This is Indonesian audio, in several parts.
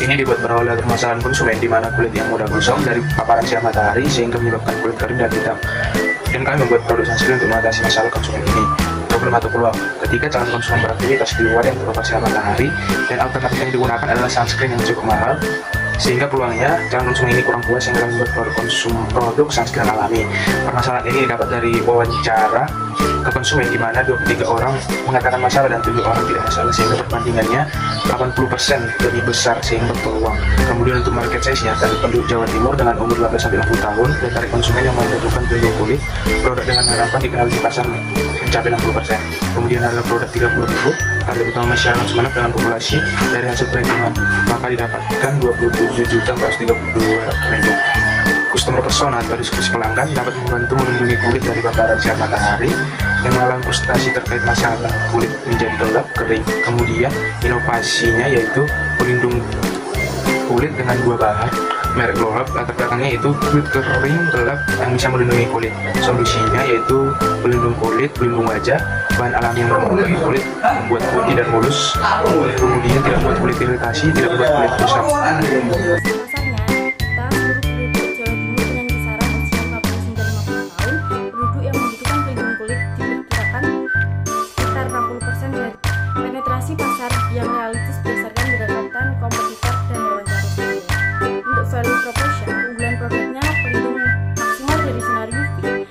Ini dibuat berawal dari permasalahan konsumen di mana kulit yang mudah gosong dari paparan sinar matahari sehingga menyebabkan kulit kering dan hitam. Dan kami membuat produk sunscreen untuk mengatasi masalah konsumen ini. Problem atau peluang: ketika calon konsumen beraktivitas di luar yang terpapar sinar matahari dan alternatif yang digunakan adalah sunscreen yang cukup mahal, sehingga peluangnya calon konsumen ini kurang puas sehingga membuat produk sunscreen alami. Permasalahan ini didapat dari wawancara ke konsumen di mana 23 orang mengatakan masalah dan 7 orang tidak masalah, sehingga perbandingannya 80% lebih besar sehingga berpeluang. Kemudian untuk market size-nya, target penduduk Jawa Timur dengan umur 12-60 tahun dan target konsumen yang membutuhkan pelindung kulit, produk dengan harapan dikenal di pasar mencapai 60%. Kemudian adalah produk 30.000, target utama masyarakat semangat dengan populasi dari hasil perhitungan, maka didapatkan 27.432.000. Customer persona atau diskusi pelanggan dapat membantu melindungi kulit dari paparan sinar matahari yang mengalami frustasi terkait masalah kulit menjadi gelap, kering. Kemudian inovasinya yaitu pelindung kulit dengan 2 bahan merek Glow Up, latar belakangnya yaitu kulit kering gelap yang bisa melindungi kulit. Solusinya yaitu pelindung kulit, pelindung wajah, bahan alami yang melindungi kulit, membuat putih dan mulus, kemudian tidak membuat kulit iritasi, tidak membuat kulit kusam. Penetrasi pasar yang realistis berdasarkan pendekatan kompetitor dan wawancara sebelumnya. Untuk value proposition, keunggulan produknya pelindung maksimal dari sinar UV,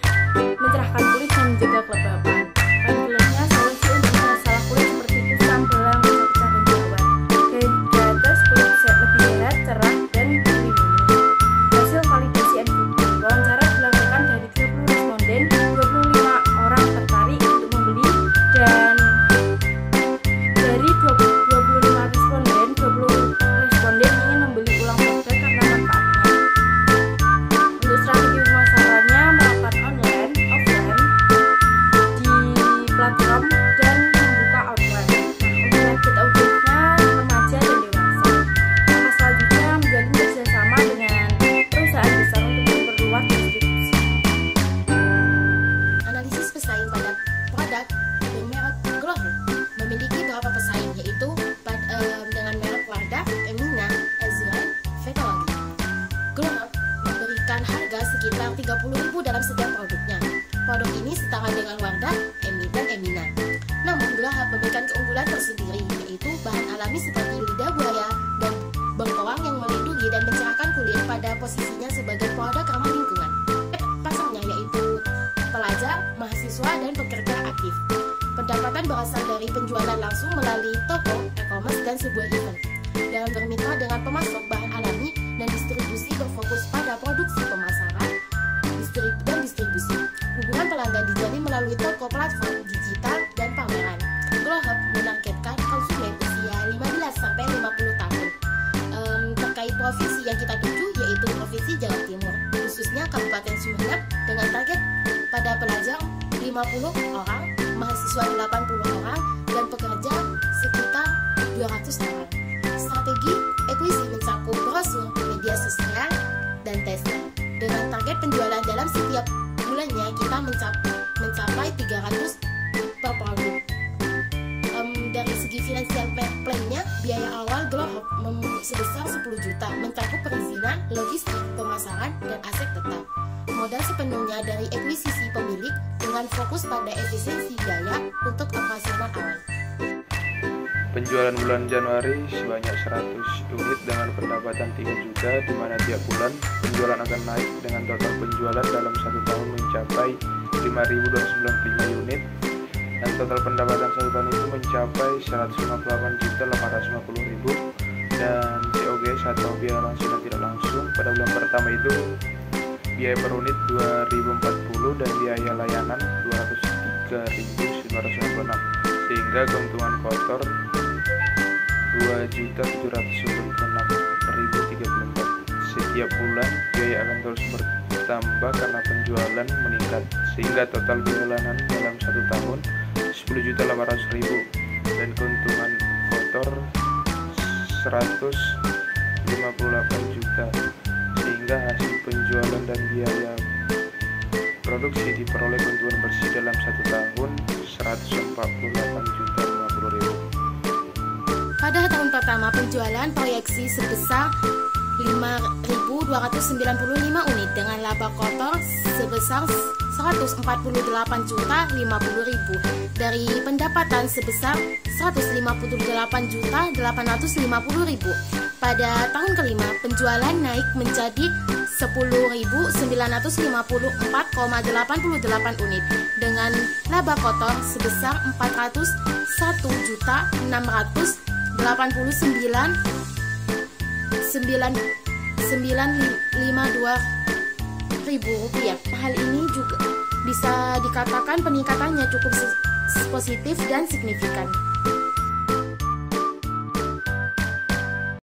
mencerahkan kulit dan menjaga kelembapan. Poin plusnya solusi untuk masalah kulit seperti kusam, belang, pecah dan jerawat. Hidrators kulit lebih sehat, cerah dan melindungi. Hasil validasi MVP, wawancara dilakukan dari 30 responden, 25 orang tertarik untuk membeli dan dari 25 responden, 20 responden ingin membeli ulang produk karena manfaatnya. Untuk strategi pemasarannya melakukan online, offline, di platform dan membuka outlet. Untuk target audiensnya remaja dan dewasa. Langkah selanjutnya menjalin kerjasama dengan perusahaan besar untuk memperluas distribusi. Analisis pesaing pada produk bermerek Glow Up memiliki beberapa pesaing, yaitu dengan merek Wardah, Emina, Ezreal, Vetology. Glow Up memberikan harga sekitar 30.000 dalam setiap produknya. Produk ini setara dengan Wardah, Emi, dan Emina. Namun Glow Up memberikan keunggulan tersendiri, yaitu bahan alami seperti lidah buaya dan bengkoang yang melindungi dan mencerahkan kulit pada posisinya sebagai produk ramah lingkungan. Pasarnya yaitu pelajar, mahasiswa, dan pekerja aktif. Pendapatan berasal dari penjualan langsung melalui toko, e-commerce, dan sebuah event. Dalam bermitra dengan pemasok bahan alami dan distribusi berfokus pada produksi pemasaran dan distribusi. Hubungan pelanggan dijalin melalui toko, platform digital, dan pameran. Glow Up menargetkan konsumen usia 15-50 tahun. Terkait provinsi yang kita tuju yaitu Provinsi Jawa Timur, khususnya Kabupaten Sumeneb dengan target pada pelajar 50 orang, mahasiswa 80 orang, dan pekerja sekitar 200 orang. Strategi ekuisi mencakup brosur, media sosial, dan testing. Dengan target penjualan dalam setiap bulannya kita mencapai 300 per produk. Dari segi finansial plan-nya, biaya awal Glow Up sebesar 10 juta, mencakup perizinan, logistik, pemasaran, dan aset tetap. Modal sepenuhnya dari ekuisisi pemilik dengan fokus pada efisiensi biaya untuk operasional awal. Penjualan bulan Januari sebanyak 100 unit dengan pendapatan 3 juta, di mana tiap bulan penjualan akan naik dengan total penjualan dalam 1 tahun mencapai 5.295 unit, dan total pendapatan 1 tahun itu mencapai 158.850.000, dan COGS atau biaya langsung dan tidak langsung pada bulan pertama itu biaya per unit 2.040 dan biaya layanan 203.996, sehingga keuntungan kotor 2.796.034. Setiap bulan biaya akan terus bertambah karena penjualan meningkat, sehingga total biaya layanan dalam 1 tahun 10.800.000 dan keuntungan kotor 158 juta, sehingga hasil penjualan dan biaya produksi diperoleh keuntungan bersih dalam 1 tahun 148.050.000. Pada tahun pertama penjualan proyeksi sebesar 5.295 unit dengan laba kotor sebesar 148.050.000 dari pendapatan sebesar 158.850.000. Pada tahun kelima penjualan naik menjadi 10.954,88 unit dengan laba kotor sebesar 401.952.000 rupiah. Hal ini juga bisa dikatakan peningkatannya cukup positif dan signifikan.